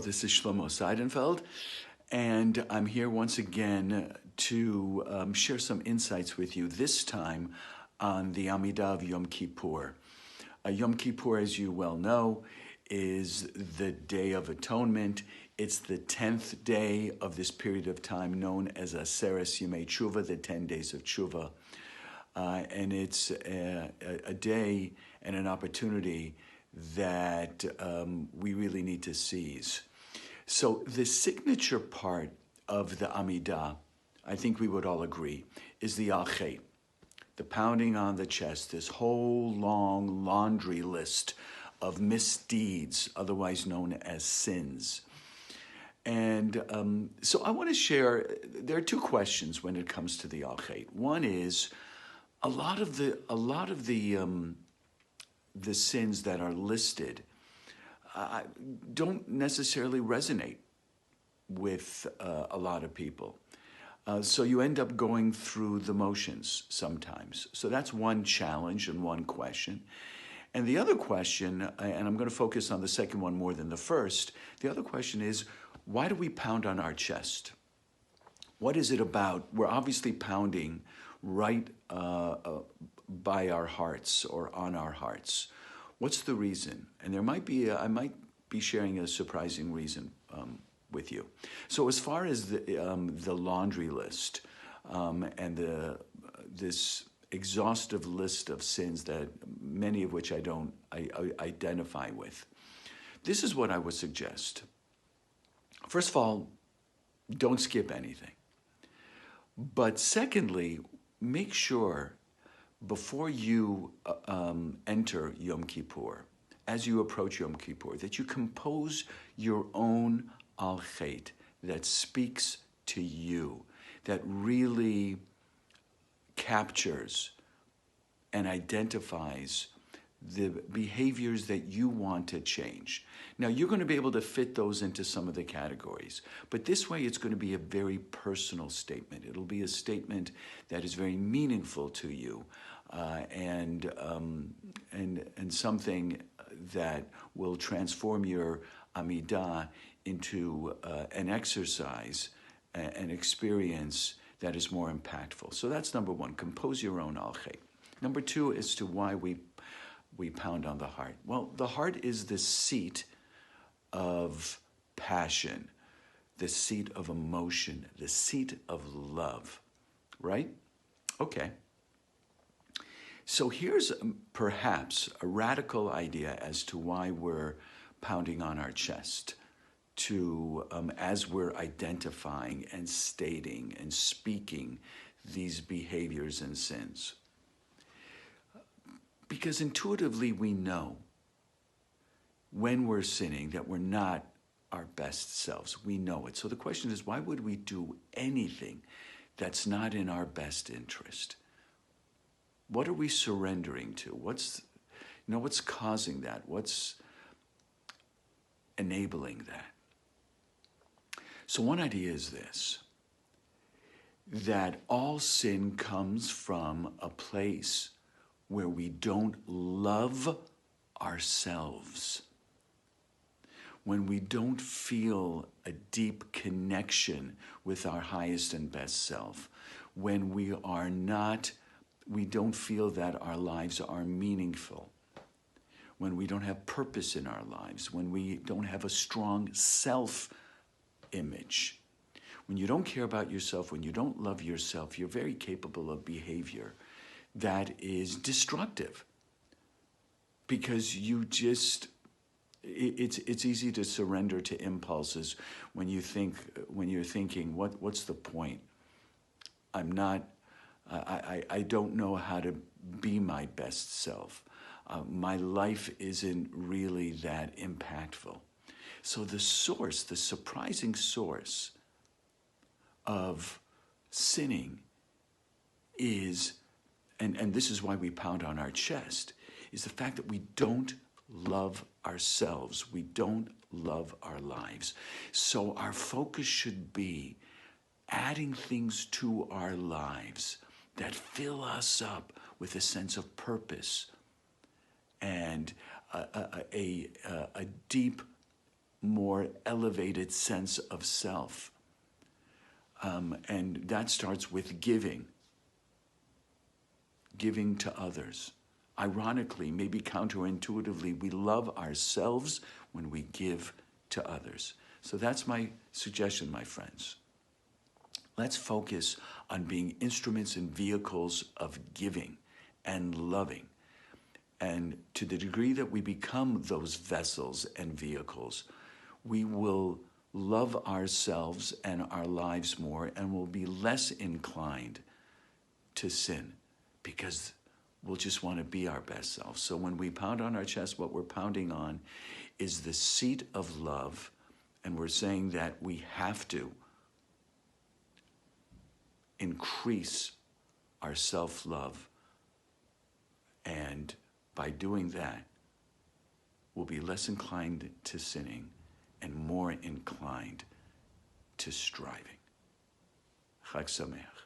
this is Shlomo Seidenfeld, and I'm here once again to share some insights with you, this time on the Amidah of Yom Kippur. Yom Kippur, as you well know, is the Day of Atonement. It's the 10th day of this period of time known as Aseres Yemei Tshuva, the 10 days of Tshuva. And it's a day and an opportunity that we really need to seize. So the signature part of the Amidah, I think we would all agree, is the Al-Chet, the pounding on the chest, this whole long laundry list of misdeeds, otherwise known as sins. And so I want to share, there are two questions when it comes to the Al-Chet. One is, a lot of the sins that are listed don't necessarily resonate with a lot of people. So you end up going through the motions sometimes. So that's one challenge and one question. And the other question, and I'm going to focus on the second one more than the first, the other question is, why do we pound on our chest? What is it about? We're obviously pounding right by our hearts or on our hearts. What's the reason? And there might be, I might be sharing a surprising reason with you. So as far as the laundry list and this exhaustive list of sins that many of which I identify with, this is what I would suggest. First of all, don't skip anything. But secondly, make sure before you enter Yom Kippur, as you approach Yom Kippur, that you compose your own Al-Chet that speaks to you, that really captures and identifies the behaviors that you want to change. Now, you're going to be able to fit those into some of the categories, but this way it's going to be a very personal statement. It'll be a statement that is very meaningful to you and something that will transform your Amidah into an exercise, an experience that is more impactful. So that's number one, compose your own Al-Chet. Number two, as to why we pound on the heart. Well, the heart is the seat of passion, the seat of emotion, the seat of love, right? Okay. So here's perhaps a radical idea as to why we're pounding on our chest as we're identifying and stating and speaking these behaviors and sins. Because intuitively we know when we're sinning that we're not our best selves. We know it. So the question is, why would we do anything that's not in our best interest? What are we surrendering to? What's causing that? What's enabling that? So one idea is this, that all sin comes from a place where we don't love ourselves, when we don't feel a deep connection with our highest and best self, when we don't feel that our lives are meaningful, when we don't have purpose in our lives, when we don't have a strong self-image. When you don't care about yourself, when you don't love yourself, you're very capable of behavior that is destructive, because it's easy to surrender to impulses when you're thinking, what's the point? I don't know how to be my best self. My life isn't really that impactful. So the surprising source of sinning is, and this is why we pound on our chest, is the fact that we don't love ourselves. We don't love our lives. So our focus should be adding things to our lives that fill us up with a sense of purpose and a deep more elevated sense of self. And that starts with giving to others. Ironically, maybe counterintuitively, we love ourselves when we give to others. So that's my suggestion, my friends. Let's focus on being instruments and vehicles of giving and loving. And to the degree that we become those vessels and vehicles, we will love ourselves and our lives more and will be less inclined to sin because we'll just want to be our best self. So when we pound on our chest, what we're pounding on is the seat of love, and we're saying that we have to increase our self-love, and by doing that, we'll be less inclined to sinning and more inclined to striving. Chag Sameach.